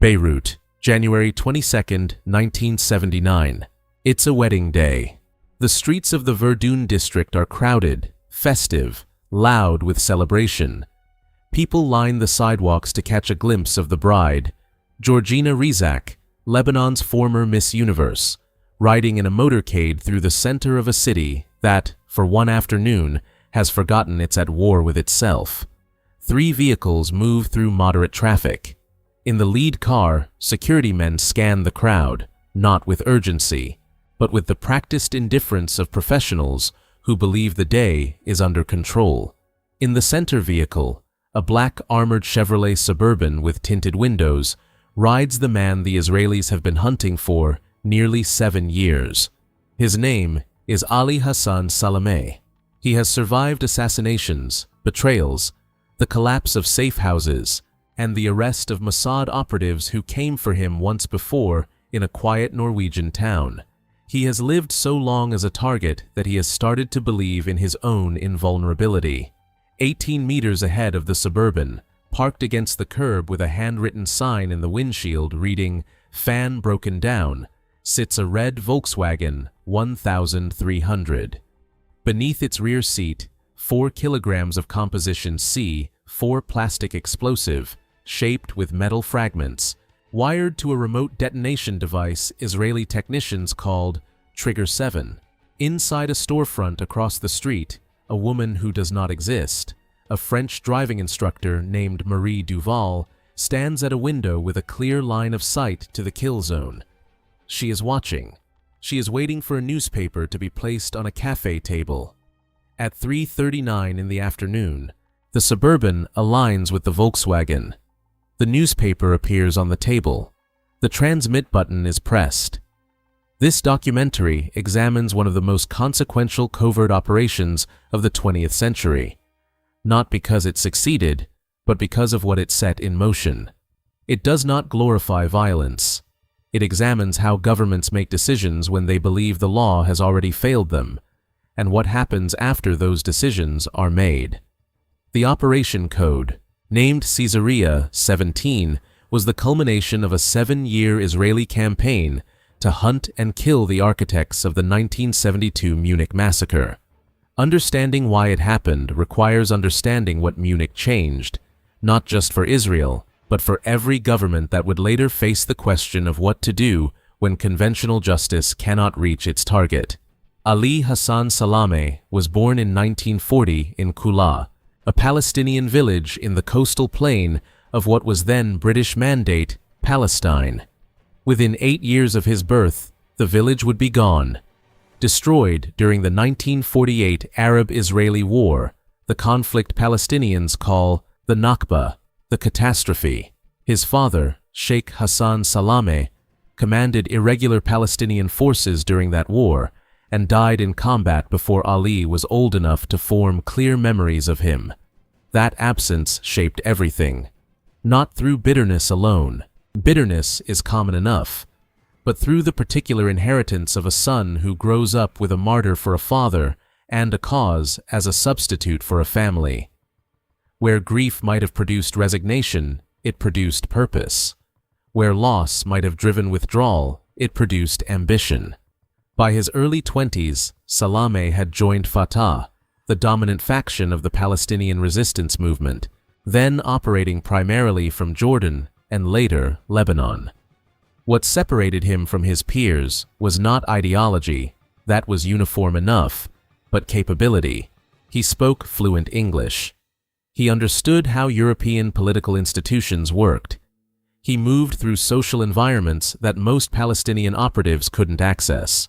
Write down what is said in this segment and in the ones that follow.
Beirut, January 22, 1979. It's a wedding day. The streets of the Verdun district are crowded, festive, loud with celebration. People line the sidewalks to catch a glimpse of the bride, Georgina Rizak, Lebanon's former Miss Universe, riding in a motorcade through the center of a city that, for one afternoon, has forgotten it's at war with itself. 3 vehicles move through moderate traffic. In the lead car, security men scan the crowd, not with urgency, but with the practiced indifference of professionals who believe the day is under control. In the center vehicle, a black armored Chevrolet Suburban with tinted windows, rides the man the Israelis have been hunting for nearly 7 years. His name is Ali Hassan Salameh. He has survived assassinations, betrayals, the collapse of safe houses, and the arrest of Mossad operatives who came for him once before in a quiet Norwegian town. He has lived so long as a target that he has started to believe in his own invulnerability. 18 meters ahead of the Suburban, parked against the curb with a handwritten sign in the windshield reading, "Fan broken down," sits a red Volkswagen 1300. Beneath its rear seat, 4 kilograms of composition C4 plastic explosive, shaped with metal fragments, wired to a remote detonation device Israeli technicians called Trigger 7. Inside a storefront across the street, a woman who does not exist, a French driving instructor named Marie Duval, stands at a window with a clear line of sight to the kill zone. She is watching. She is waiting for a newspaper to be placed on a cafe table. At 3:39 in the afternoon, the Suburban aligns with the Volkswagen. The newspaper appears on the table. The transmit button is pressed. This documentary examines one of the most consequential covert operations of the 20th century. Not because it succeeded, but because of what it set in motion. It does not glorify violence. It examines how governments make decisions when they believe the law has already failed them, and what happens after those decisions are made. The Operation Code, named Caesarea 17, was the culmination of a 7-year Israeli campaign to hunt and kill the architects of the 1972 Munich Massacre. Understanding why it happened requires understanding what Munich changed, not just for Israel, but for every government that would later face the question of what to do when conventional justice cannot reach its target. Ali Hassan Salameh was born in 1940 in Kula, a Palestinian village in the coastal plain of what was then British Mandate, Palestine. Within 8 years of his birth, the village would be gone. Destroyed during the 1948 Arab-Israeli War, the conflict Palestinians call the Nakba, the catastrophe. His father, Sheikh Hassan Salameh, commanded irregular Palestinian forces during that war and died in combat before Ali was old enough to form clear memories of him. That absence shaped everything. Not through bitterness alone. Bitterness is common enough, but through the particular inheritance of a son who grows up with a martyr for a father and a cause as a substitute for a family. Where grief might have produced resignation, it produced purpose. Where loss might have driven withdrawal, it produced ambition. By his early 20s, Salameh had joined Fatah, the dominant faction of the Palestinian resistance movement, then operating primarily from Jordan and later Lebanon. What separated him from his peers was not ideology, that was uniform enough, but capability. He spoke fluent English. He understood how European political institutions worked. He moved through social environments that most Palestinian operatives couldn't access.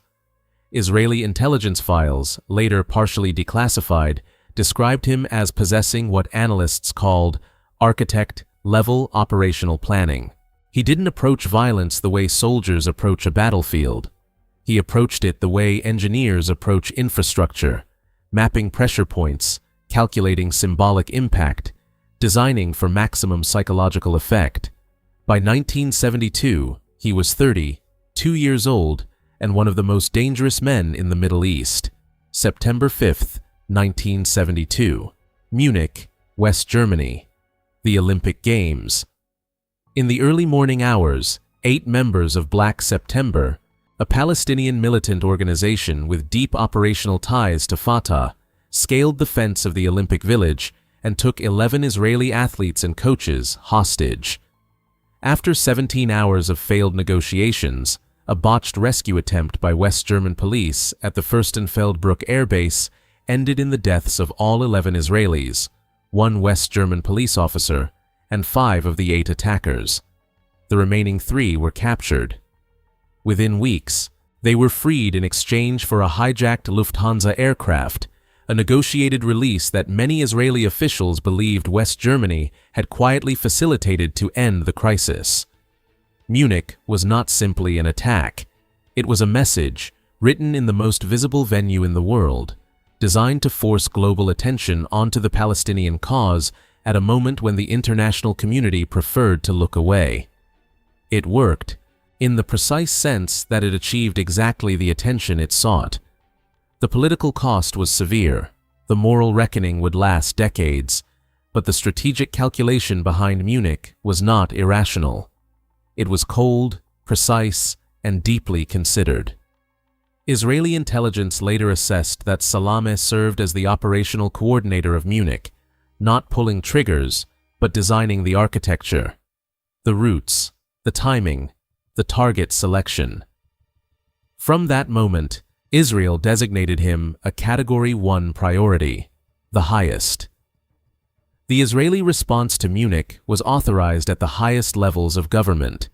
Israeli intelligence files, later partially declassified, described him as possessing what analysts called architect-level operational planning. He didn't approach violence the way soldiers approach a battlefield. He approached it the way engineers approach infrastructure, mapping pressure points, calculating symbolic impact, designing for maximum psychological effect. By 1972, he was 32 years old and one of the most dangerous men in the Middle East. September 5, 1972. Munich, West Germany. The Olympic Games. In the early morning hours, 8 members of Black September, a Palestinian militant organization with deep operational ties to Fatah, scaled the fence of the Olympic Village and took 11 Israeli athletes and coaches hostage. After 17 hours of failed negotiations, a botched rescue attempt by West German police at the Fürstenfeldbruck air base ended in the deaths of all 11 Israelis, 1 West German police officer, and 5 of the 8 attackers. The remaining 3 were captured. Within weeks, they were freed in exchange for a hijacked Lufthansa aircraft, a negotiated release that many Israeli officials believed West Germany had quietly facilitated to end the crisis. Munich was not simply an attack. It was a message, written in the most visible venue in the world, designed to force global attention onto the Palestinian cause at a moment when the international community preferred to look away. It worked, in the precise sense that it achieved exactly the attention it sought. The political cost was severe, the moral reckoning would last decades, but the strategic calculation behind Munich was not irrational. It was cold, precise, and deeply considered. Israeli intelligence later assessed that Salameh served as the operational coordinator of Munich, not pulling triggers, but designing the architecture, the routes, the timing, the target selection. From that moment, Israel designated him a Category 1 priority, the highest. The Israeli response to Munich was authorized at the highest levels of government.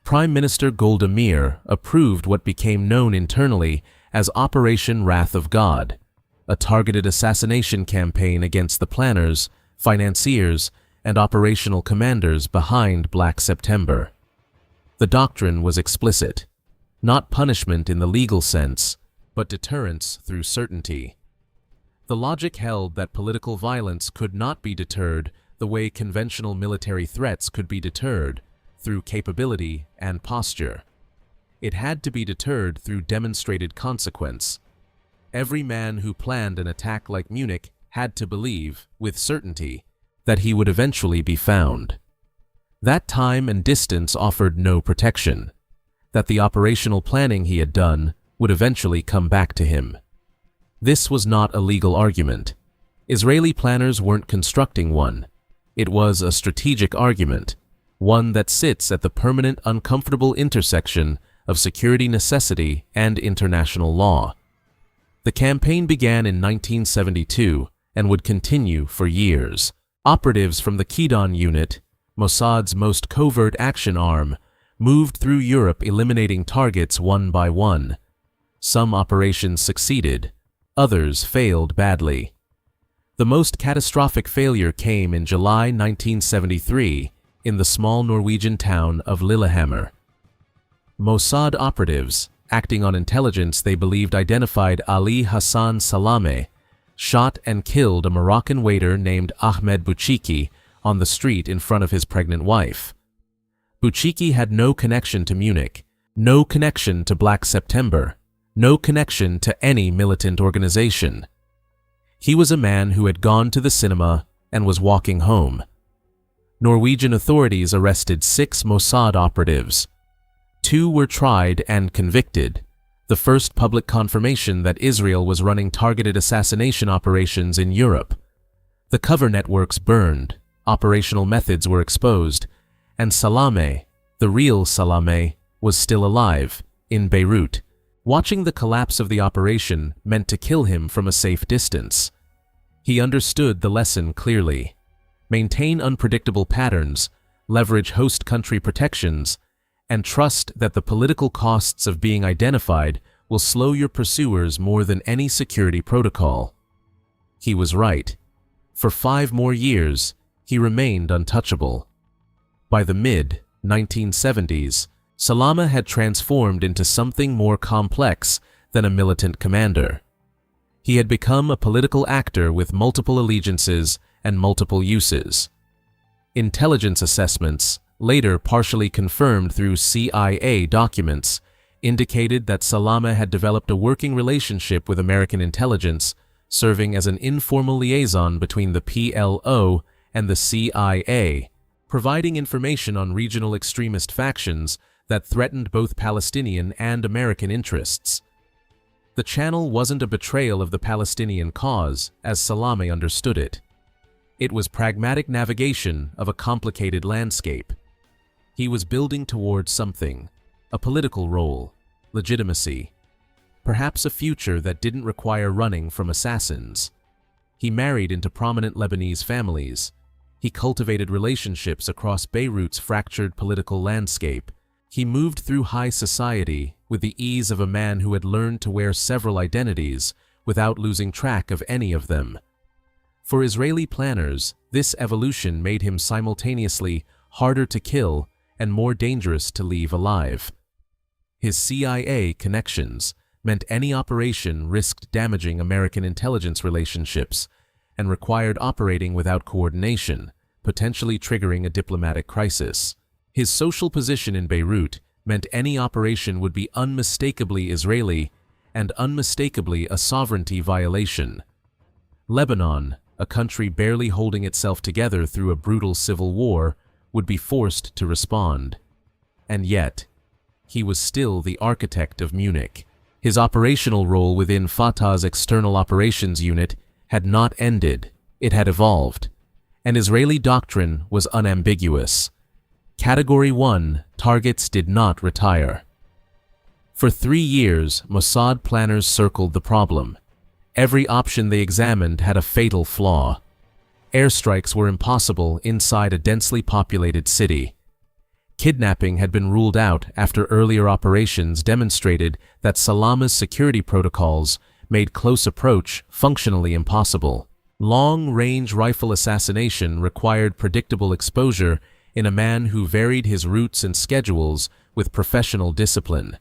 Prime Minister Golda Meir approved what became known internally as Operation Wrath of God, a targeted assassination campaign against the planners, financiers, and operational commanders behind Black September. The doctrine was explicit, not punishment in the legal sense, but deterrence through certainty. The logic held that political violence could not be deterred the way conventional military threats could be deterred, through capability and posture. It had to be deterred through demonstrated consequence. Every man who planned an attack like Munich had to believe, with certainty, that he would eventually be found. That time and distance offered no protection, that the operational planning he had done would eventually come back to him. This was not a legal argument. Israeli planners weren't constructing one. It was a strategic argument, one that sits at the permanent uncomfortable intersection of security necessity and international law. The campaign began in 1972 and would continue for years. Operatives from the Kidon unit, Mossad's most covert action arm, moved through Europe eliminating targets one by one. Some operations succeeded, others failed badly. The most catastrophic failure came in July 1973 in the small Norwegian town of Lillehammer. Mossad operatives, acting on intelligence they believed identified Ali Hassan Salameh, shot and killed a Moroccan waiter named Ahmed Bouchiki on the street in front of his pregnant wife. Bouchiki had no connection to Munich, no connection to Black September, no connection to any militant organization. He was a man who had gone to the cinema and was walking home. Norwegian authorities arrested 6 Mossad operatives. 2 were tried and convicted, the first public confirmation that Israel was running targeted assassination operations in Europe. The cover networks burned, operational methods were exposed, and Salameh, the real Salameh, was still alive, in Beirut. Watching the collapse of the operation meant to kill him from a safe distance. He understood the lesson clearly. Maintain unpredictable patterns, leverage host country protections, and trust that the political costs of being identified will slow your pursuers more than any security protocol. He was right. For 5 more years, he remained untouchable. By the mid-1970s, Salameh had transformed into something more complex than a militant commander. He had become a political actor with multiple allegiances and multiple uses. Intelligence assessments, later partially confirmed through CIA documents, indicated that Salameh had developed a working relationship with American intelligence, serving as an informal liaison between the PLO and the CIA, providing information on regional extremist factions that threatened both Palestinian and American interests. The channel wasn't a betrayal of the Palestinian cause, as Salameh understood it. It was pragmatic navigation of a complicated landscape. He was building towards something, a political role, legitimacy, perhaps a future that didn't require running from assassins. He married into prominent Lebanese families. He cultivated relationships across Beirut's fractured political landscape. He moved through high society with the ease of a man who had learned to wear several identities without losing track of any of them. For Israeli planners, this evolution made him simultaneously harder to kill and more dangerous to leave alive. His CIA connections meant any operation risked damaging American intelligence relationships and required operating without coordination, potentially triggering a diplomatic crisis. His social position in Beirut meant any operation would be unmistakably Israeli and unmistakably a sovereignty violation. Lebanon, a country barely holding itself together through a brutal civil war, would be forced to respond. And yet, he was still the architect of Munich. His operational role within Fatah's External Operations Unit had not ended, it had evolved, and Israeli doctrine was unambiguous. Category 1 targets did not retire. For 3 years, Mossad planners circled the problem. Every option they examined had a fatal flaw. Airstrikes were impossible inside a densely populated city. Kidnapping had been ruled out after earlier operations demonstrated that Salameh's security protocols made close approach functionally impossible. Long-range rifle assassination required predictable exposure in a man who varied his routes and schedules with professional discipline.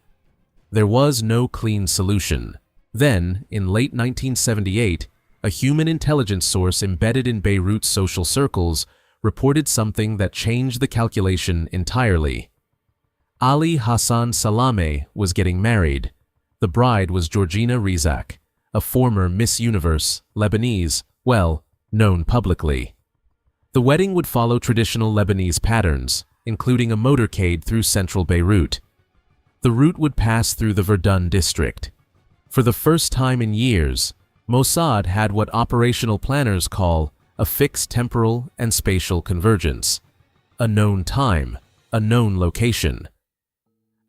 There was no clean solution. Then, in late 1978, a human intelligence source embedded in Beirut's social circles reported something that changed the calculation entirely. Ali Hassan Salameh was getting married. The bride was Georgina Rizak, a former Miss Universe, Lebanese, well, known publicly. The wedding would follow traditional Lebanese patterns, including a motorcade through central Beirut. The route would pass through the Verdun district. For the first time in years, Mossad had what operational planners call a fixed temporal and spatial convergence, a known time, a known location.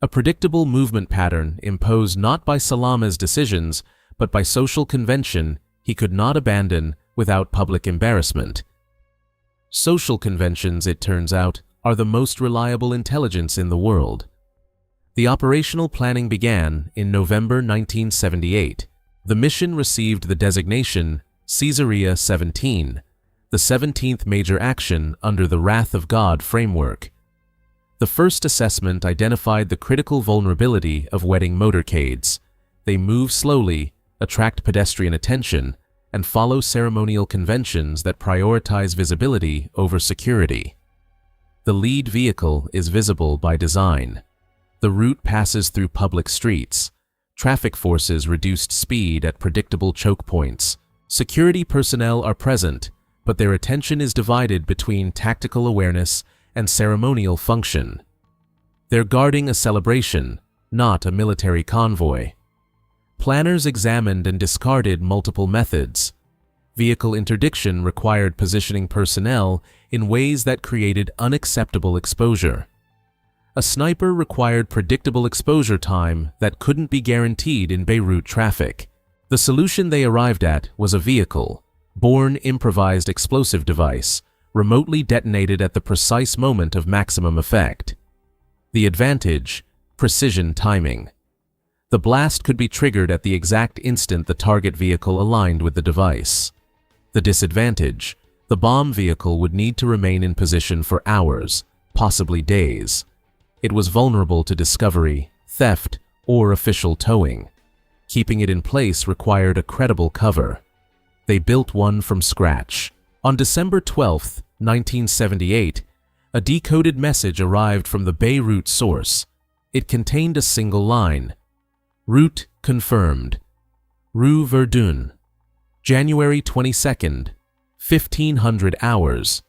A predictable movement pattern imposed not by Salameh's decisions, but by social convention he could not abandon without public embarrassment. Social conventions, it turns out, are the most reliable intelligence in the world. The operational planning began in November 1978. The mission received the designation Caesarea 17, the 17th major action under the Wrath of God framework. The first assessment identified the critical vulnerability of wedding motorcades. They move slowly, attract pedestrian attention, and follow ceremonial conventions that prioritize visibility over security. The lead vehicle is visible by design. The route passes through public streets. Traffic forces reduced speed at predictable choke points. Security personnel are present, but their attention is divided between tactical awareness and ceremonial function. They're guarding a celebration, not a military convoy. Planners examined and discarded multiple methods. Vehicle interdiction required positioning personnel in ways that created unacceptable exposure. A sniper required predictable exposure time that couldn't be guaranteed in Beirut traffic. The solution they arrived at was a vehicle-borne improvised explosive device, remotely detonated at the precise moment of maximum effect. The advantage: precision timing. The blast could be triggered at the exact instant the target vehicle aligned with the device. The disadvantage: the bomb vehicle would need to remain in position for hours, possibly days. It was vulnerable to discovery, theft, or official towing. Keeping it in place required a credible cover. They built one from scratch. On December 12, 1978, a decoded message arrived from the Beirut source. It contained a single line: Route confirmed. Rue Verdun. January 22nd, 1500 hours.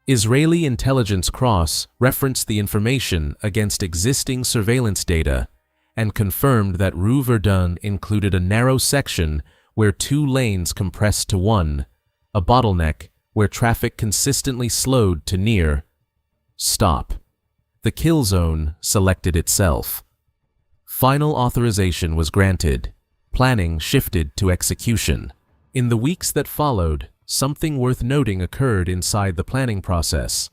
Israeli intelligence cross-referenced the information against existing surveillance data and confirmed that Rue Verdun included a narrow section where 2 lanes compressed to 1, a bottleneck where traffic consistently slowed to near stop. The kill zone selected itself. Final authorization was granted. Planning shifted to execution. In the weeks that followed, something worth noting occurred inside the planning process.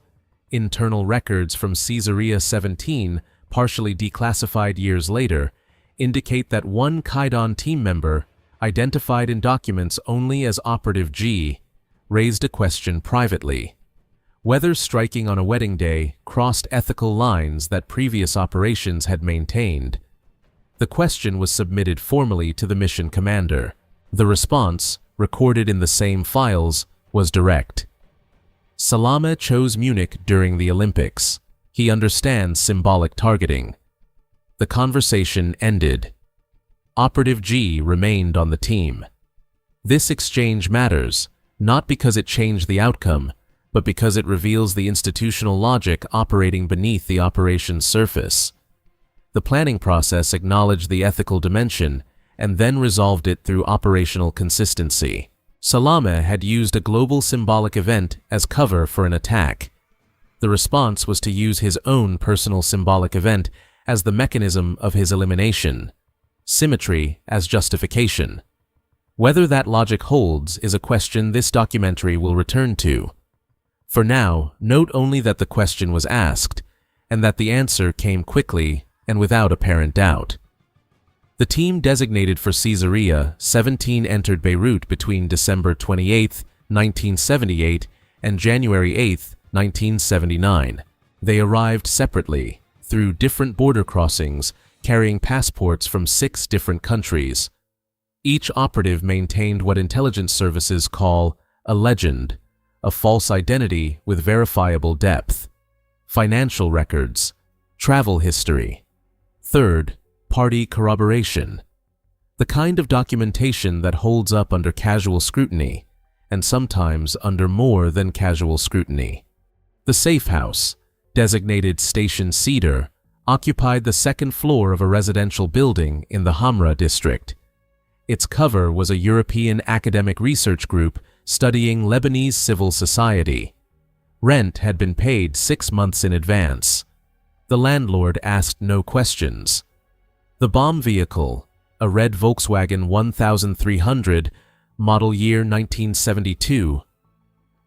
Internal records from Caesarea 17, partially declassified years later, indicate that one Qaidon team member, identified in documents only as Operative G, raised a question privately. Whether striking on a wedding day crossed ethical lines that previous operations had maintained. The question was submitted formally to the mission commander. The response, recorded in the same files, was direct. Salameh chose Munich during the Olympics. He understands symbolic targeting. The conversation ended. Operative G remained on the team. This exchange matters, not because it changed the outcome, but because it reveals the institutional logic operating beneath the operation's surface. The planning process acknowledged the ethical dimension and then resolved it through operational consistency. Salameh had used a global symbolic event as cover for an attack. The response was to use his own personal symbolic event as the mechanism of his elimination, symmetry as justification. Whether that logic holds is a question this documentary will return to. For now, note only that the question was asked, and that the answer came quickly and without apparent doubt. The team designated for Caesarea 17 entered Beirut between December 28, 1978 and January 8, 1979. They arrived separately, through different border crossings, carrying passports from 6 different countries. Each operative maintained what intelligence services call a legend, a false identity with verifiable depth. Financial records, travel history. Third, party corroboration. The kind of documentation that holds up under casual scrutiny, and sometimes under more than casual scrutiny. The safe house, designated Station Cedar, occupied the 2nd floor of a residential building in the Hamra district. Its cover was a European academic research group studying Lebanese civil society. Rent had been paid 6 months in advance. The landlord asked no questions. The bomb vehicle, a red Volkswagen 1300, model year 1972,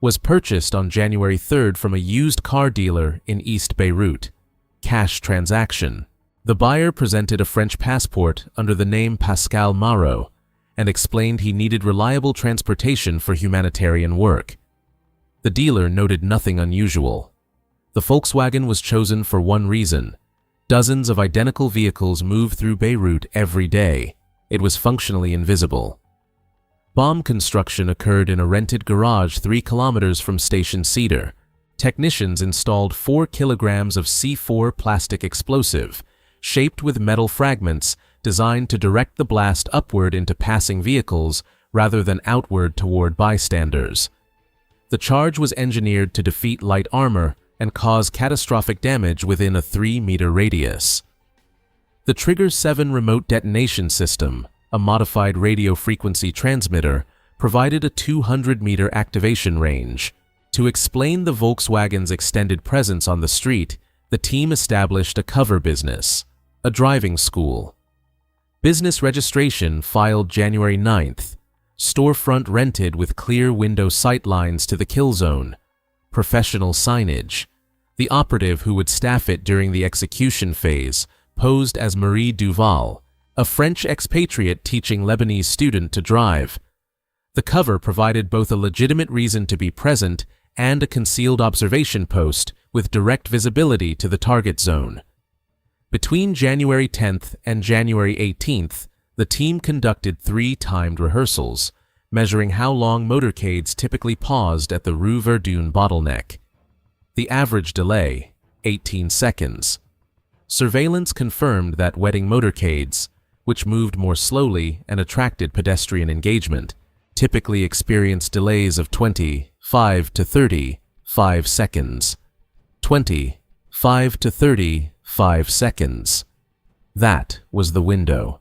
was purchased on January 3rd from a used car dealer in East Beirut. Cash transaction. The buyer presented a French passport under the name Pascal Marot and explained he needed reliable transportation for humanitarian work. The dealer noted nothing unusual. The Volkswagen was chosen for one reason. Dozens of identical vehicles move through Beirut every day. It was functionally invisible. Bomb construction occurred in a rented garage 3 kilometers from Station Cedar. Technicians installed 4 kilograms of C4 plastic explosive, shaped with metal fragments designed to direct the blast upward into passing vehicles rather than outward toward bystanders. The charge was engineered to defeat light armor and cause catastrophic damage within a 3-meter radius. The Trigger 7 remote detonation system, a modified radio frequency transmitter, provided a 200-meter activation range. To explain the Volkswagen's extended presence on the street, the team established a cover business, a driving school. Business registration filed January 9th. Storefront rented with clear window sightlines to the kill zone. Professional signage. The operative who would staff it during the execution phase posed as Marie Duval, a French expatriate teaching Lebanese student to drive. The cover provided both a legitimate reason to be present and a concealed observation post with direct visibility to the target zone. Between January 10th and January 18th, the team conducted 3 timed rehearsals, measuring how long motorcades typically paused at the Rue Verdun bottleneck. The average delay, 18 seconds. Surveillance confirmed that wedding motorcades, which moved more slowly and attracted pedestrian engagement, typically experienced delays of 25 to 30, 5 seconds. 20, 5 to 30, 5 seconds. That was the window.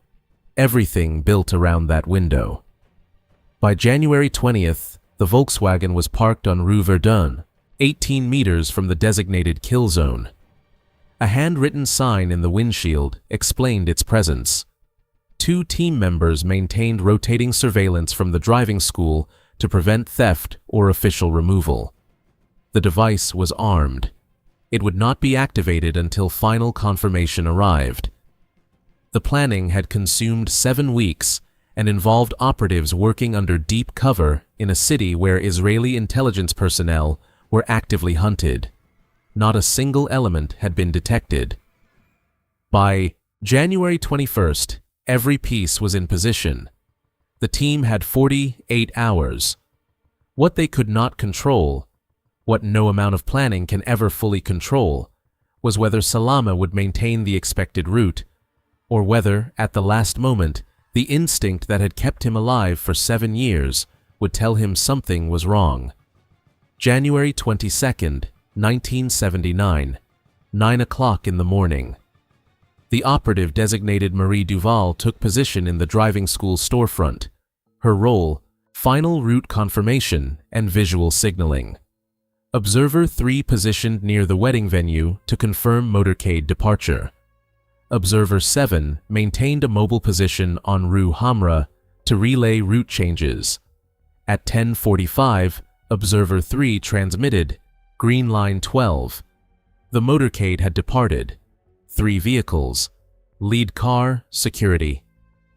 Everything built around that window. By January 20th, the Volkswagen was parked on Rue Verdun, 18 meters from the designated kill zone. A handwritten sign in the windshield explained its presence. 2 team members maintained rotating surveillance from the driving school to prevent theft or official removal. The device was armed. It would not be activated until final confirmation arrived. The planning had consumed 7 weeks and involved operatives working under deep cover in a city where Israeli intelligence personnel were actively hunted. Not a single element had been detected. By January 21st, every piece was in position. The team had 48 hours. What they could not control, what no amount of planning can ever fully control, was whether Salameh would maintain the expected route, or whether, at the last moment, the instinct that had kept him alive for 7 years would tell him something was wrong. January 22nd, 1979, 9 o'clock in the morning. The operative designated Marie Duval took position in the driving school storefront. Her role, final route confirmation and visual signaling. Observer 3 positioned near the wedding venue to confirm motorcade departure. Observer 7 maintained a mobile position on Rue Hamra to relay route changes. At 10:45, Observer 3 transmitted Green Line 12. The motorcade had departed. 3 vehicles: lead car, security;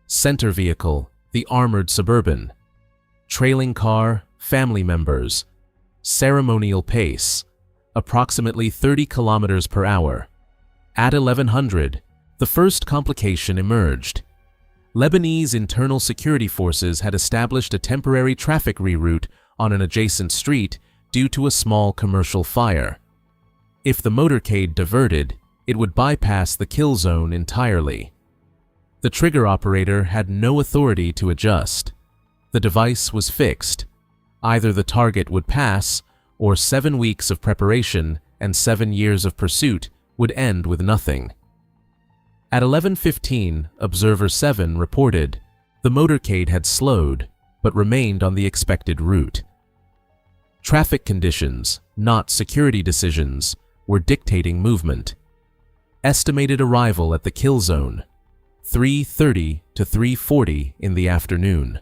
center vehicle, the armored Suburban; trailing car, family members. Ceremonial pace, approximately 30 kilometers per hour. At 1100, the first complication emerged. Lebanese internal security forces had established a temporary traffic reroute on an adjacent street due to a small commercial fire. If the motorcade diverted, it would bypass the kill zone entirely. The trigger operator had no authority to adjust. The device was fixed. Either the target would pass, or 7 weeks of preparation and 7 years of pursuit would end with nothing. At 11:15, Observer 7 reported the motorcade had slowed, but remained on the expected route. Traffic conditions, not security decisions, were dictating movement. Estimated arrival at the kill zone, 3:30 to 3:40 in the afternoon.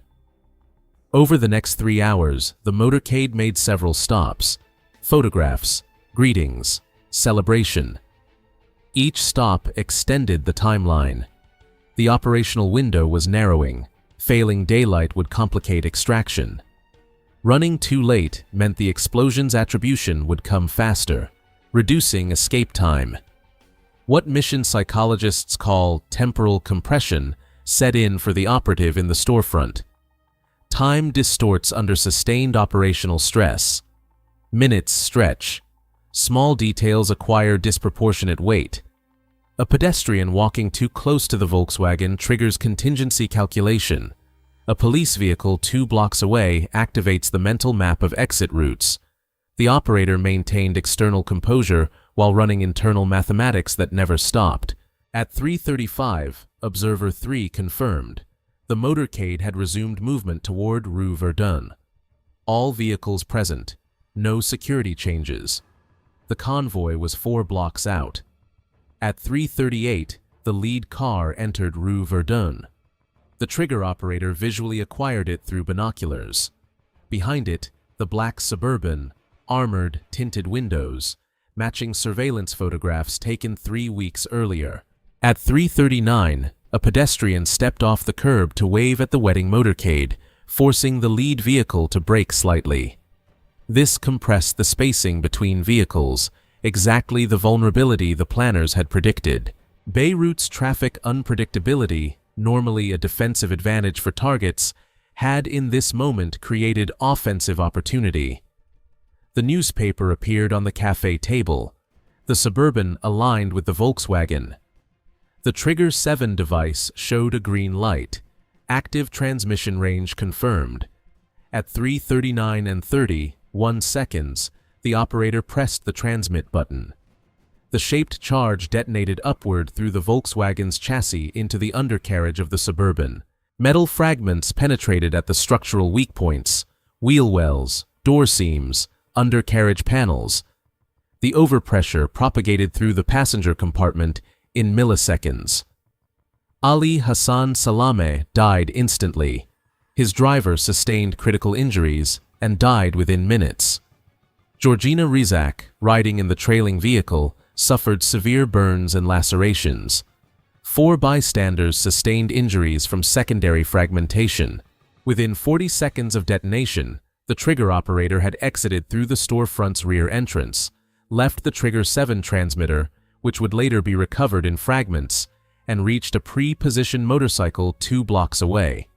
Over the next 3 hours, the motorcade made several stops: photographs, greetings, celebration. Each stop extended the timeline. The operational window was narrowing. Failing daylight would complicate extraction. Running too late meant the explosion's attribution would come faster, reducing escape time. What mission psychologists call temporal compression set in for the operative in the storefront. Time distorts under sustained operational stress. Minutes stretch. Small details acquire disproportionate weight. A pedestrian walking too close to the Volkswagen triggers contingency calculation. A police vehicle 2 blocks away activates the mental map of exit routes. The operator maintained external composure while running internal mathematics that never stopped. At 3:35, Observer 3 confirmed. The motorcade had resumed movement toward Rue Verdun. All vehicles present. No security changes. The convoy was 4 blocks out. At 3:38, the lead car entered Rue Verdun. The trigger operator visually acquired it through binoculars. Behind it, the black Suburban, armored, tinted windows, matching surveillance photographs taken 3 weeks earlier. At 3:39, a pedestrian stepped off the curb to wave at the wedding motorcade, forcing the lead vehicle to brake slightly. This compressed the spacing between vehicles, exactly the vulnerability the planners had predicted. Beirut's traffic unpredictability, normally a defensive advantage for targets, had in this moment created offensive opportunity. The newspaper appeared on the cafe table. The Suburban aligned with the Volkswagen. The Trigger 7 device showed a green light. Active transmission range confirmed. At 3:39 and 31 seconds, The operator pressed the transmit button. The shaped charge detonated upward through the Volkswagen's chassis into the undercarriage of the Suburban. Metal fragments penetrated at the structural weak points, wheel wells, door seams, undercarriage panels. The overpressure propagated through the passenger compartment in milliseconds. Ali Hassan Salameh died instantly. His driver sustained critical injuries and died within minutes. Georgina Rizak, riding in the trailing vehicle, suffered severe burns and lacerations. 4 bystanders sustained injuries from secondary fragmentation. Within 40 seconds of detonation, the trigger operator had exited through the storefront's rear entrance, left the Trigger 7 transmitter, which would later be recovered in fragments, and reached a pre-positioned motorcycle 2 blocks away.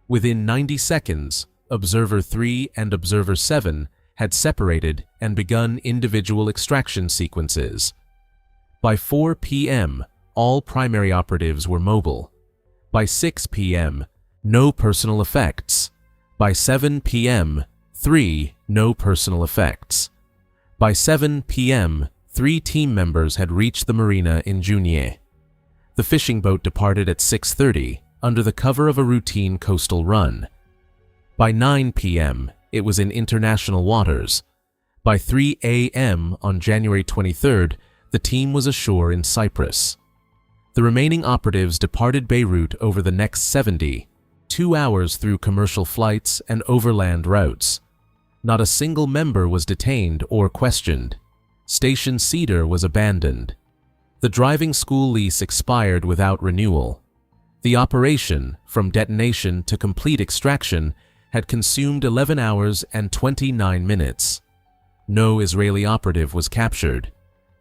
Within 90 seconds, Observer 3 and Observer 7 had separated and begun individual extraction sequences. By 4 p.m., all primary operatives were mobile. By 6 p.m., no personal effects. By 7 p.m., 3 no personal effects. By 7 p.m., 3 team members had reached the marina in Junier. The fishing boat departed at 6:30 under the cover of a routine coastal run. By 9 p.m., it was in international waters. By 3 a.m. on January 23rd, the team was ashore in Cyprus. The remaining operatives departed Beirut over the next 72 hours through commercial flights and overland routes. Not a single member was detained or questioned. Station Cedar was abandoned. The driving school lease expired without renewal. The operation, from detonation to complete extraction, had consumed 11 hours and 29 minutes. No Israeli operative was captured.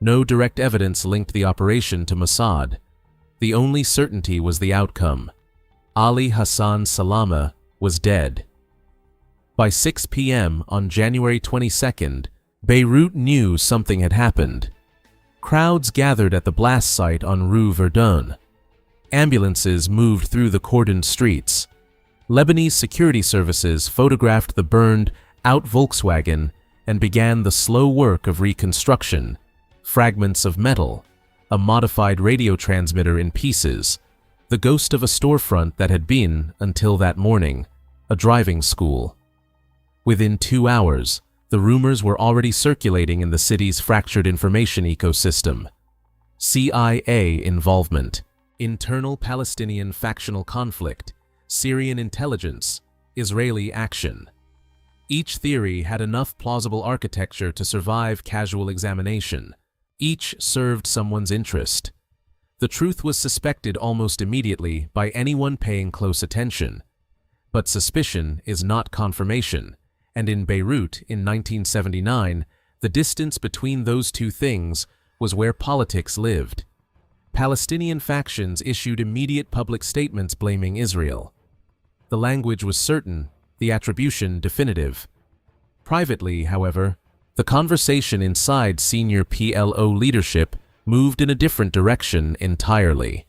No direct evidence linked the operation to Mossad. The only certainty was the outcome. Ali Hassan Salameh was dead. By 6 p.m. on January 22nd, Beirut knew something had happened. Crowds gathered at the blast site on Rue Verdun. Ambulances moved through the cordoned streets. Lebanese security services photographed the burned-out Volkswagen and began the slow work of reconstruction. Fragments of metal, a modified radio transmitter in pieces, the ghost of a storefront that had been, until that morning, a driving school. Within 2 hours, the rumors were already circulating in the city's fractured information ecosystem. CIA involvement, internal Palestinian factional conflict, Syrian intelligence, Israeli action. Each theory had enough plausible architecture to survive casual examination. Each served someone's interest. The truth was suspected almost immediately by anyone paying close attention. But suspicion is not confirmation, and in Beirut in 1979, the distance between those two things was where politics lived. Palestinian factions issued immediate public statements blaming Israel. The language was certain, the attribution definitive. Privately, however, the conversation inside senior PLO leadership moved in a different direction entirely.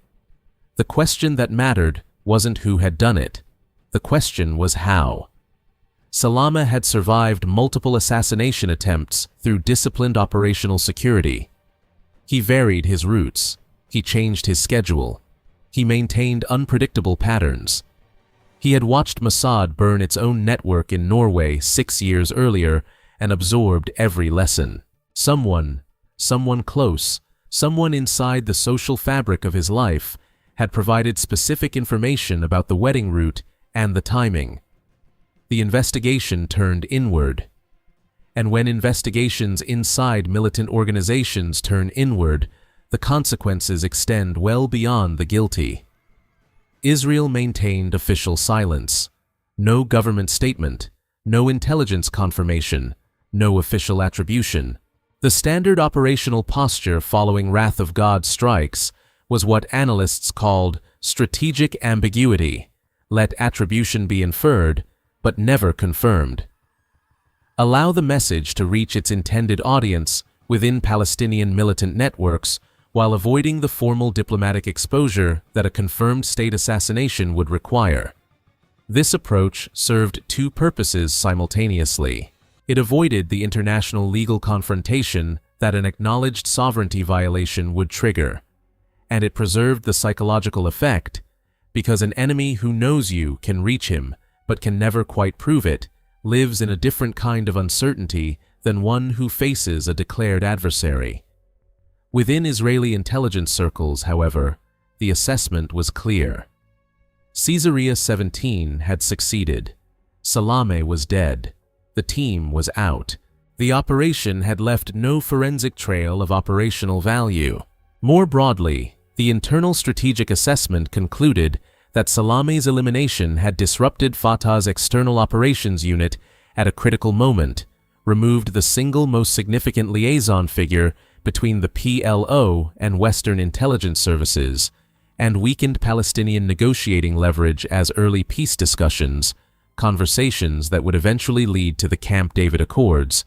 The question that mattered wasn't who had done it. The question was how. Salameh had survived multiple assassination attempts through disciplined operational security. He varied his routes. He changed his schedule. He maintained unpredictable patterns. He had watched Mossad burn its own network in Norway 6 years earlier and absorbed every lesson. Someone close, someone inside the social fabric of his life, had provided specific information about the wedding route and the timing. The investigation turned inward. And when investigations inside militant organizations turn inward, the consequences extend well beyond the guilty. Israel maintained official silence. No government statement, no intelligence confirmation, no official attribution. The standard operational posture following Wrath of God strikes was what analysts called strategic ambiguity. Let attribution be inferred, but never confirmed. Allow the message to reach its intended audience within Palestinian militant networks while avoiding the formal diplomatic exposure that a confirmed state assassination would require. This approach served two purposes simultaneously. It avoided the international legal confrontation that an acknowledged sovereignty violation would trigger, and it preserved the psychological effect, because an enemy who knows you can reach him but can never quite prove it, lives in a different kind of uncertainty than one who faces a declared adversary. Within Israeli intelligence circles, however, the assessment was clear. Caesarea 17 had succeeded. Salameh was dead. The team was out. The operation had left no forensic trail of operational value. More broadly, the internal strategic assessment concluded that Salameh's elimination had disrupted Fatah's external operations unit at a critical moment, removed the single most significant liaison figure between the PLO and Western intelligence services, and weakened Palestinian negotiating leverage as early peace discussions, conversations that would eventually lead to the Camp David Accords,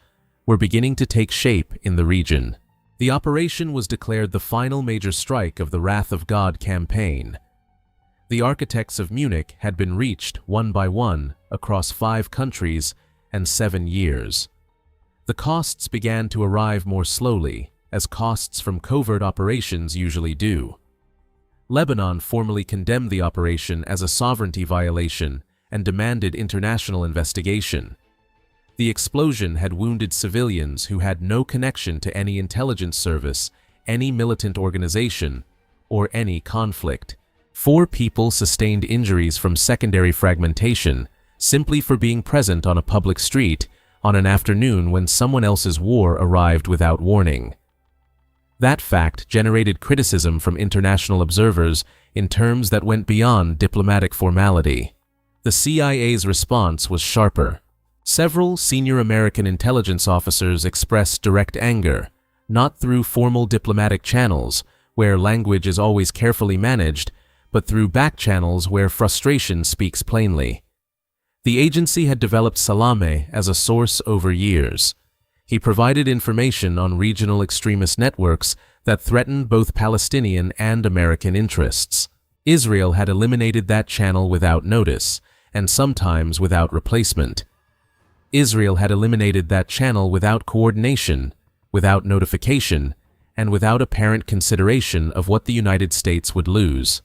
were beginning to take shape in the region. The operation was declared the final major strike of the Wrath of God campaign. The architects of Munich had been reached one by one across 5 countries and 7 years. The costs began to arrive more slowly, as costs from covert operations usually do. Lebanon formally condemned the operation as a sovereignty violation and demanded international investigation. The explosion had wounded civilians who had no connection to any intelligence service, any militant organization, or any conflict. 4 people sustained injuries from secondary fragmentation simply for being present on a public street on an afternoon when someone else's war arrived without warning. That fact generated criticism from international observers in terms that went beyond diplomatic formality. The CIA's response was sharper. Several senior American intelligence officers expressed direct anger, not through formal diplomatic channels, where language is always carefully managed, but through back channels where frustration speaks plainly. The agency had developed Salameh as a source over years. He provided information on regional extremist networks that threatened both Palestinian and American interests. Israel had eliminated that channel without notice, and sometimes without replacement. Israel had eliminated that channel without coordination, without notification, and without apparent consideration of what the United States would lose.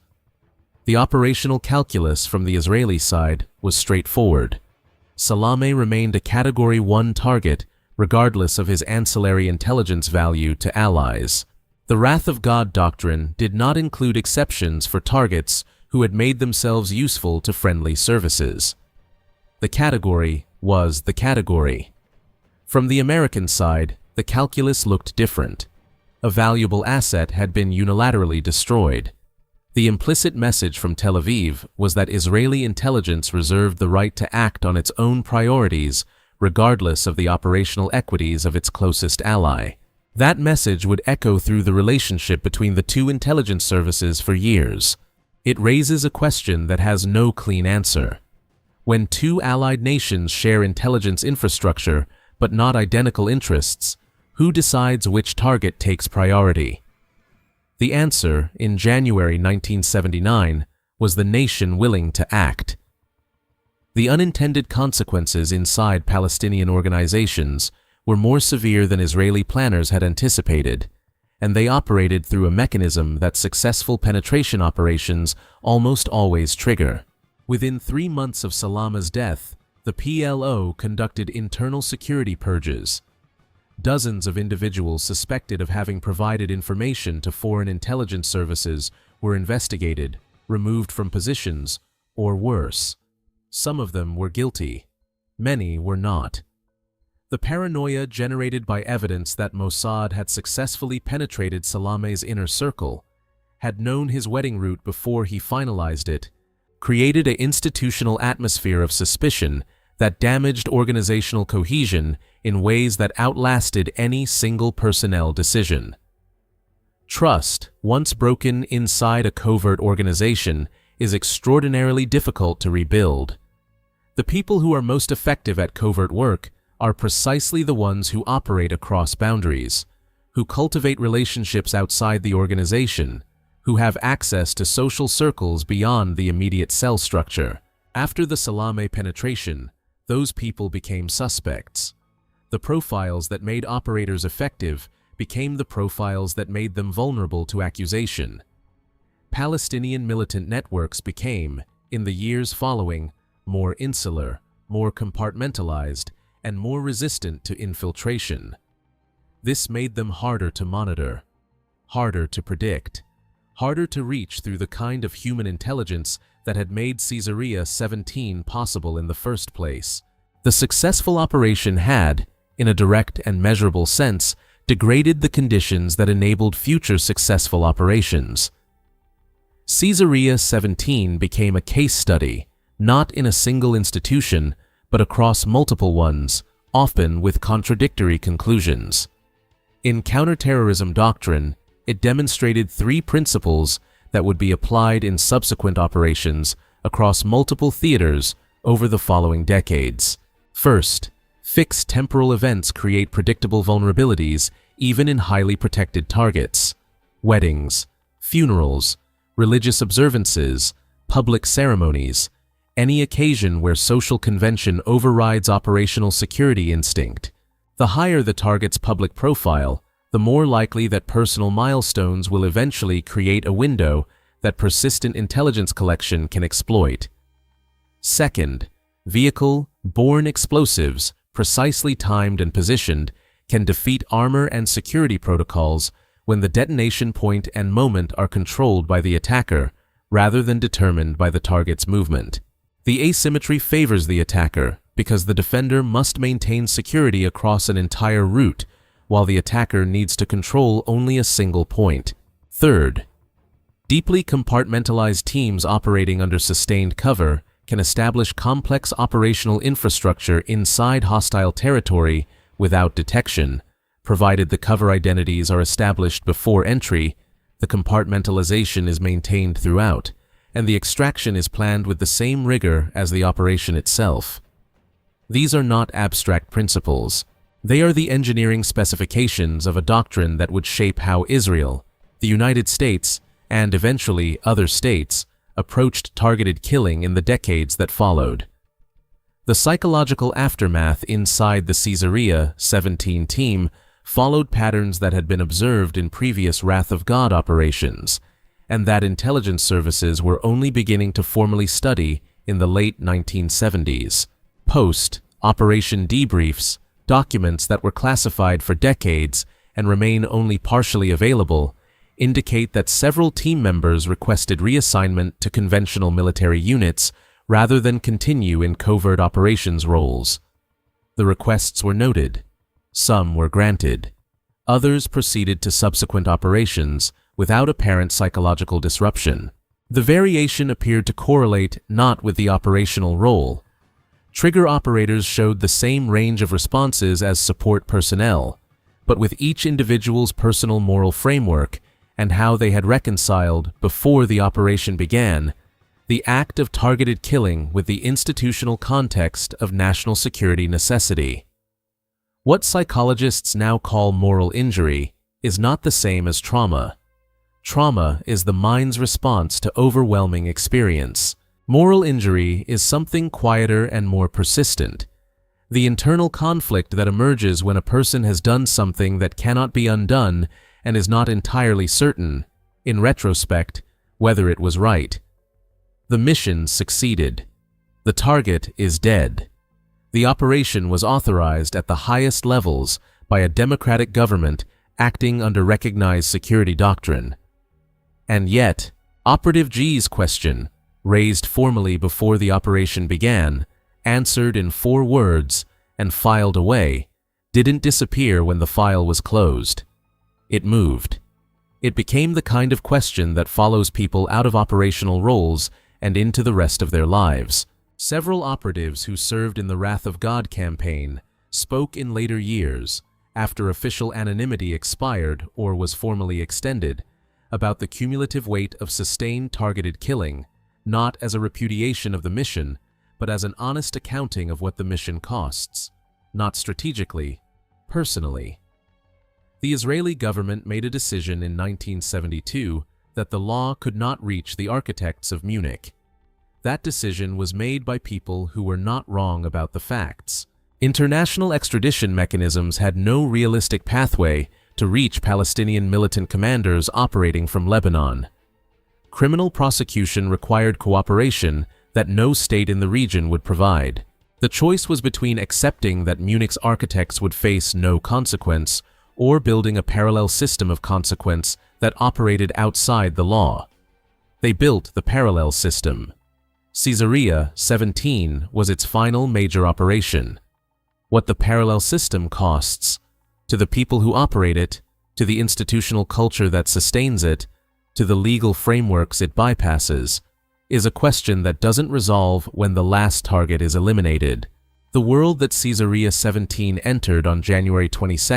The operational calculus from the Israeli side was straightforward. Salameh remained a Category 1 target regardless of his ancillary intelligence value to allies. The Wrath of God doctrine did not include exceptions for targets who had made themselves useful to friendly services. The category was the category. From the American side, the calculus looked different. A valuable asset had been unilaterally destroyed. The implicit message from Tel Aviv was that Israeli intelligence reserved the right to act on its own priorities regardless of the operational equities of its closest ally. That message would echo through the relationship between the 2 intelligence services for years. It raises a question that has no clean answer. When 2 allied nations share intelligence infrastructure but not identical interests, who decides which target takes priority? The answer, in January 1979, was the nation willing to act. The unintended consequences inside Palestinian organizations were more severe than Israeli planners had anticipated, and they operated through a mechanism that successful penetration operations almost always trigger. Within 3 months of Salameh's death, the PLO conducted internal security purges. Dozens of individuals suspected of having provided information to foreign intelligence services were investigated, removed from positions, or worse. Some of them were guilty. Many were not. The paranoia generated by evidence that Mossad had successfully penetrated Salameh's inner circle, had known his wedding route before he finalized it, created an institutional atmosphere of suspicion that damaged organizational cohesion in ways that outlasted any single personnel decision. Trust, once broken inside a covert organization, is extraordinarily difficult to rebuild. The people who are most effective at covert work are precisely the ones who operate across boundaries, who cultivate relationships outside the organization, who have access to social circles beyond the immediate cell structure. After the Salameh penetration, those people became suspects. The profiles that made operators effective became the profiles that made them vulnerable to accusation. Palestinian militant networks became, in the years following, more insular, more compartmentalized, and more resistant to infiltration. This made them harder to monitor, harder to predict, harder to reach through the kind of human intelligence that had made Caesarea 17 possible in the first place. The successful operation had, in a direct and measurable sense, degraded the conditions that enabled future successful operations. Caesarea 17 became a case study, not in a single institution, but across multiple ones, often with contradictory conclusions. In counterterrorism doctrine, it demonstrated three principles that would be applied in subsequent operations across multiple theaters over the following decades. First, fixed temporal events create predictable vulnerabilities even in highly protected targets. Weddings, funerals, religious observances, public ceremonies, any occasion where social convention overrides operational security instinct. The higher the target's public profile, the more likely that personal milestones will eventually create a window that persistent intelligence collection can exploit. Second, vehicle-borne explosives, precisely timed and positioned, can defeat armor and security protocols when the detonation point and moment are controlled by the attacker rather than determined by the target's movement. The asymmetry favors the attacker because the defender must maintain security across an entire route, while the attacker needs to control only a single point. Third, deeply compartmentalized teams operating under sustained cover can establish complex operational infrastructure inside hostile territory without detection, provided the cover identities are established before entry, the compartmentalization is maintained throughout, and the extraction is planned with the same rigor as the operation itself. These are not abstract principles. They are the engineering specifications of a doctrine that would shape how Israel, the United States, and eventually other states, approached targeted killing in the decades that followed. The psychological aftermath inside the Caesarea 17 team followed patterns that had been observed in previous Wrath of God operations, and that intelligence services were only beginning to formally study in the late 1970s. Post-operation debriefs, documents that were classified for decades and remain only partially available, indicate that several team members requested reassignment to conventional military units rather than continue in covert operations roles. The requests were noted. Some were granted. Others proceeded to subsequent operations without apparent psychological disruption. The variation appeared to correlate not with the operational role. Trigger operators showed the same range of responses as support personnel, but with each individual's personal moral framework and how they had reconciled, before the operation began, the act of targeted killing with the institutional context of national security necessity. What psychologists now call moral injury is not the same as trauma. Trauma is the mind's response to overwhelming experience. Moral injury is something quieter and more persistent. The internal conflict that emerges when a person has done something that cannot be undone and is not entirely certain, in retrospect, whether it was right. The mission succeeded. The target is dead. The operation was authorized at the highest levels by a democratic government acting under recognized security doctrine. And yet, Operative G's question, raised formally before the operation began, answered in 4 words, and filed away, didn't disappear when the file was closed. It moved. It became the kind of question that follows people out of operational roles and into the rest of their lives. Several operatives who served in the Wrath of God campaign spoke in later years, after official anonymity expired or was formally extended, about the cumulative weight of sustained targeted killing, not as a repudiation of the mission, but as an honest accounting of what the mission costs, not strategically, personally. The Israeli government made a decision in 1972 that the law could not reach the architects of Munich. That decision was made by people who were not wrong about the facts, International extradition mechanisms had no realistic pathway to reach Palestinian militant commanders operating from Lebanon. Criminal prosecution required cooperation that no state in the region would provide. The choice was between accepting that Munich's architects would face no consequence or building a parallel system of consequence that operated outside the law. They built the parallel system. Caesarea 17 was its final major operation. What the parallel system costs, to the people who operate it, to the institutional culture that sustains it, to the legal frameworks it bypasses, is a question that doesn't resolve when the last target is eliminated. The world that Caesarea 17 entered on January 22,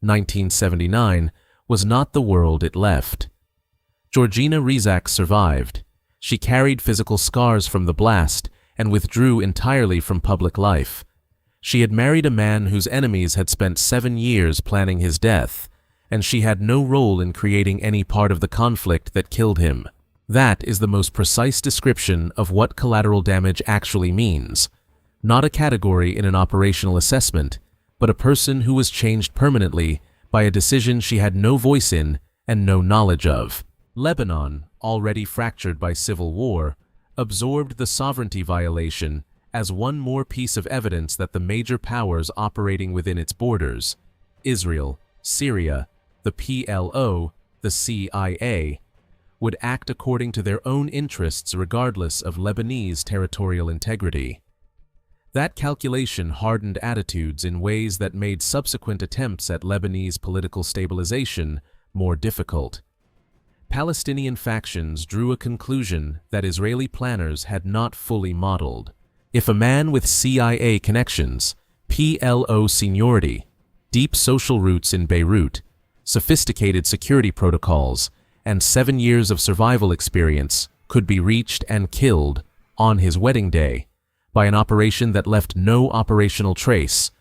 1979, was not the world it left. Georgina Rizak survived. She carried physical scars from the blast and withdrew entirely from public life. She had married a man whose enemies had spent 7 years planning his death, and she had no role in creating any part of the conflict that killed him. That is the most precise description of what collateral damage actually means. Not a category in an operational assessment, but a person who was changed permanently by a decision she had no voice in and no knowledge of. Lebanon, already fractured by civil war, absorbed the sovereignty violation as one more piece of evidence that the major powers operating within its borders, Israel, Syria, the PLO, the CIA, would act according to their own interests regardless of Lebanese territorial integrity. That calculation hardened attitudes in ways that made subsequent attempts at Lebanese political stabilization more difficult. Palestinian factions drew a conclusion that Israeli planners had not fully modeled. If a man with CIA connections, PLO seniority, deep social roots in Beirut, sophisticated security protocols, and 7 years of survival experience could be reached and killed on his wedding day by an operation that left no operational trace,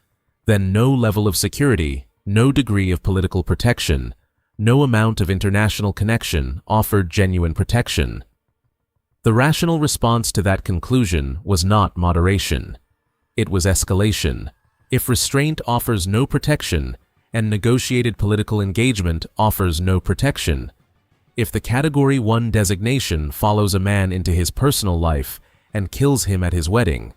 then no level of security, no degree of political protection, no amount of international connection offered genuine protection. The rational response to that conclusion was not moderation. It was escalation. If restraint offers no protection, and negotiated political engagement offers no protection, if the Category 1 designation follows a man into his personal life and kills him at his wedding,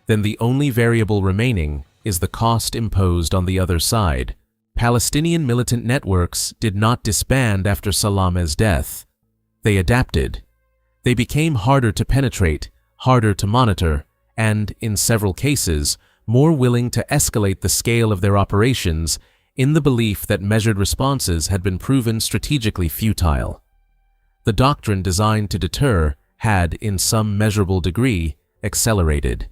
then the only variable remaining is the cost imposed on the other side. Palestinian militant networks did not disband after Salameh's death. They adapted. They became harder to penetrate, harder to monitor, and, in several cases, more willing to escalate the scale of their operations in the belief that measured responses had been proven strategically futile. The doctrine designed to deter had, in some measurable degree, accelerated.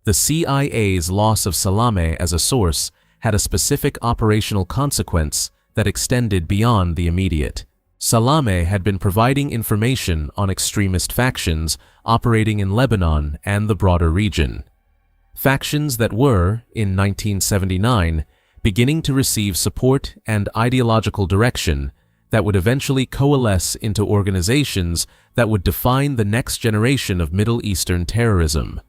The CIA's loss of Salameh as a source had a specific operational consequence that extended beyond the immediate. Salameh had been providing information on extremist factions operating in Lebanon and the broader region. Factions that were, in 1979, beginning to receive support and ideological direction that would eventually coalesce into organizations that would define the next generation of Middle Eastern terrorism.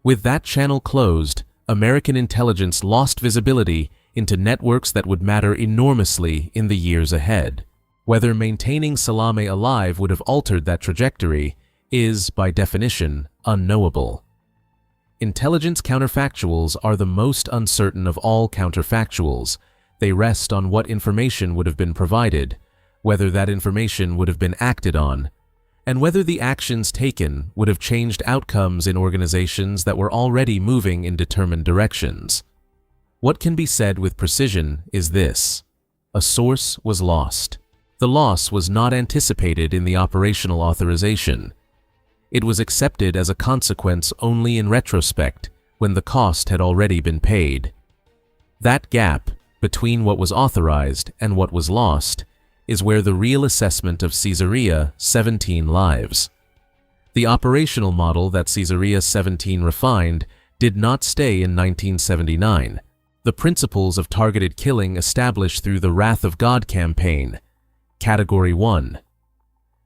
With that channel closed, American intelligence lost visibility into networks that would matter enormously in the years ahead. Whether maintaining Salameh alive would have altered that trajectory is, by definition, unknowable. Intelligence counterfactuals are the most uncertain of all counterfactuals. They rest on what information would have been provided, whether that information would have been acted on, and whether the actions taken would have changed outcomes in organizations that were already moving in determined directions. What can be said with precision is this: a source was lost. The loss was not anticipated in the operational authorization. It was accepted as a consequence only in retrospect, when the cost had already been paid. That gap between what was authorized and what was lost is where the real assessment of Caesarea 17 lies. The operational model that Caesarea 17 refined did not stay in 1979. The principles of targeted killing established through the Wrath of God campaign, Category 1.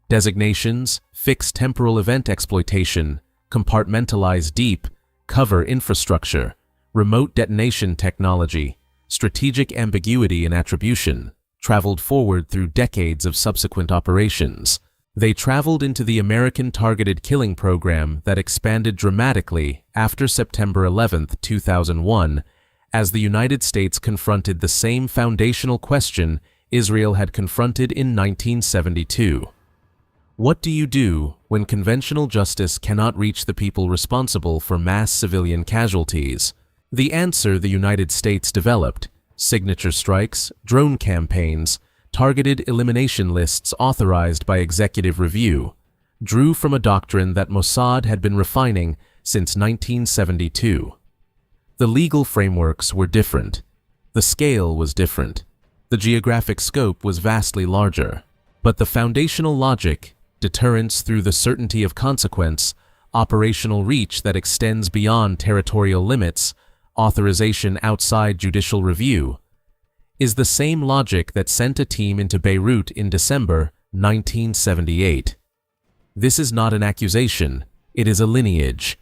Designations, fixed temporal event exploitation, compartmentalize deep, cover infrastructure, remote detonation technology, strategic ambiguity and attribution, traveled forward through decades of subsequent operations. They traveled into the American targeted killing program that expanded dramatically after September 11, 2001, as the United States confronted the same foundational question Israel had confronted in 1972. What do you do when conventional justice cannot reach the people responsible for mass civilian casualties? The answer the United States developed: signature strikes, drone campaigns, targeted elimination lists authorized by executive review, drew from a doctrine that Mossad had been refining since 1972. The legal frameworks were different. The scale was different. The geographic scope was vastly larger. But the foundational logic, deterrence through the certainty of consequence, operational reach that extends beyond territorial limits, authorization outside judicial review, is the same logic that sent a team into Beirut in December 1978. This is not an accusation, it is a lineage.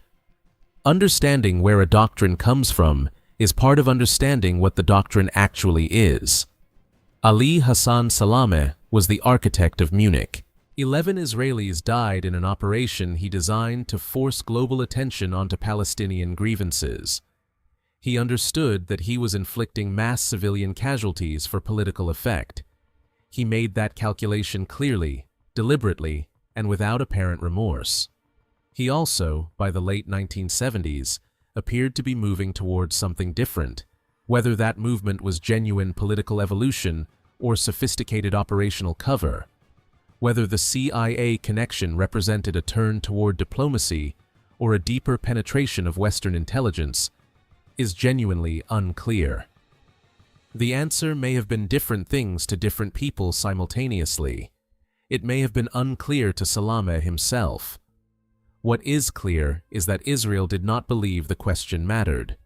Understanding where a doctrine comes from is part of understanding what the doctrine actually is. Ali Hassan Salameh was the architect of Munich. 11 Israelis died in an operation he designed to force global attention onto Palestinian grievances. He understood that he was inflicting mass civilian casualties for political effect. He made that calculation clearly, deliberately, and without apparent remorse. He also, by the late 1970s, appeared to be moving towards something different, whether that movement was genuine political evolution or sophisticated operational cover, whether the CIA connection represented a turn toward diplomacy or a deeper penetration of Western intelligence, is genuinely unclear. The answer may have been different things to different people simultaneously. It may have been unclear to Salameh himself. What is clear is that Israel did not believe the question mattered.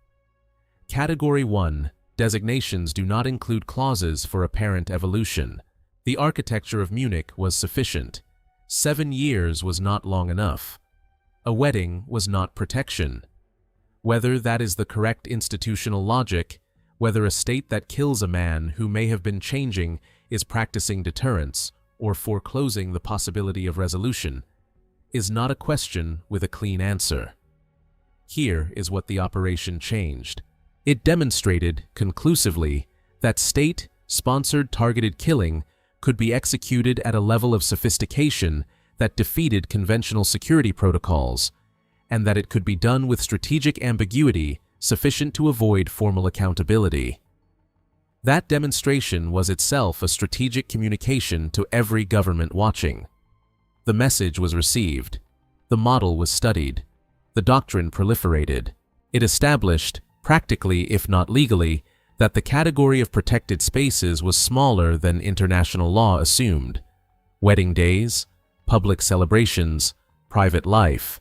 Category 1. Designations do not include clauses for apparent evolution. The architecture of Munich was sufficient. 7 years was not long enough. A wedding was not protection. Whether that is the correct institutional logic, whether a state that kills a man who may have been changing is practicing deterrence or foreclosing the possibility of resolution, is not a question with a clean answer. Here is what the operation changed. It demonstrated, conclusively, that state-sponsored targeted killing could be executed at a level of sophistication that defeated conventional security protocols, and that it could be done with strategic ambiguity sufficient to avoid formal accountability. That demonstration was itself a strategic communication to every government watching. The message was received. The model was studied. The doctrine proliferated. It established, practically if not legally, that the category of protected spaces was smaller than international law assumed. Wedding days, public celebrations, private life.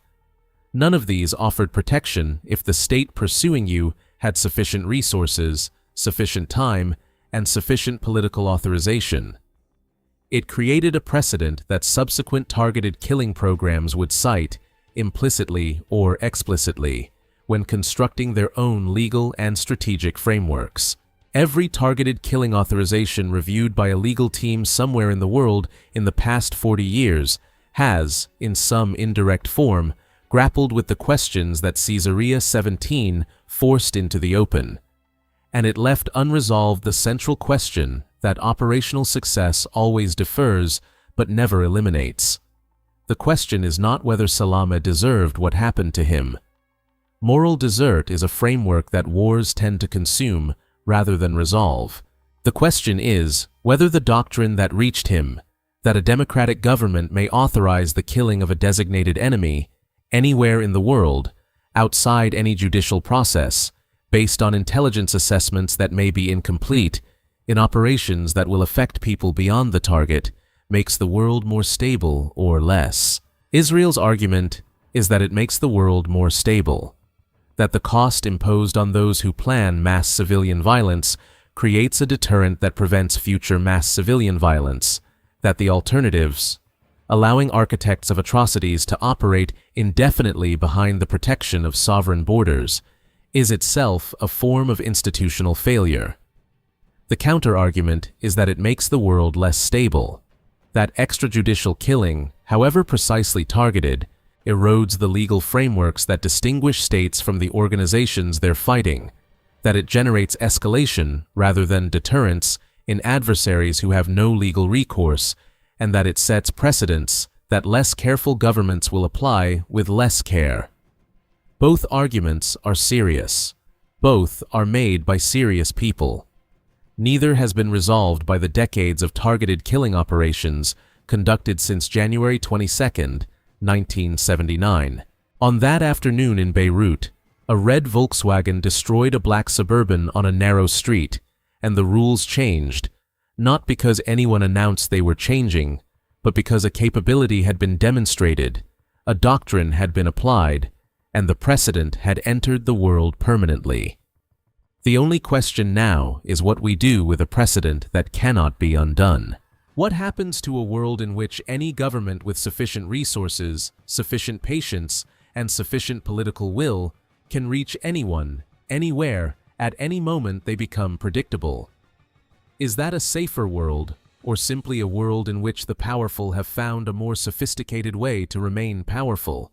None of these offered protection if the state pursuing you had sufficient resources, sufficient time, and sufficient political authorization. It created a precedent that subsequent targeted killing programs would cite, implicitly or explicitly, when constructing their own legal and strategic frameworks. Every targeted killing authorization reviewed by a legal team somewhere in the world in the past 40 years has, in some indirect form, grappled with the questions that Caesarea 17 forced into the open. And it left unresolved the central question that operational success always defers but never eliminates. The question is not whether Salameh deserved what happened to him. Moral desert is a framework that wars tend to consume rather than resolve. The question is whether the doctrine that reached him, that a democratic government may authorize the killing of a designated enemy anywhere in the world, outside any judicial process, based on intelligence assessments that may be incomplete, in operations that will affect people beyond the target, makes the world more stable or less. Israel's argument is that it makes the world more stable, that the cost imposed on those who plan mass civilian violence creates a deterrent that prevents future mass civilian violence, that the alternatives, allowing architects of atrocities to operate indefinitely behind the protection of sovereign borders, is itself a form of institutional failure. The counter-argument is that it makes the world less stable, that extrajudicial killing, however precisely targeted, erodes the legal frameworks that distinguish states from the organizations they're fighting, that it generates escalation rather than deterrence in adversaries who have no legal recourse, and that it sets precedents that less careful governments will apply with less care. Both arguments are serious. Both are made by serious people. Neither has been resolved by the decades of targeted killing operations conducted since January 22, 1979. On that afternoon in Beirut, a red Volkswagen destroyed a black Suburban on a narrow street, and the rules changed, not because anyone announced they were changing, but because a capability had been demonstrated, a doctrine had been applied, and the precedent had entered the world permanently. The only question now is what we do with a precedent that cannot be undone. What happens to a world in which any government with sufficient resources, sufficient patience, and sufficient political will can reach anyone, anywhere, at any moment they become predictable? Is that a safer world, or simply a world in which the powerful have found a more sophisticated way to remain powerful?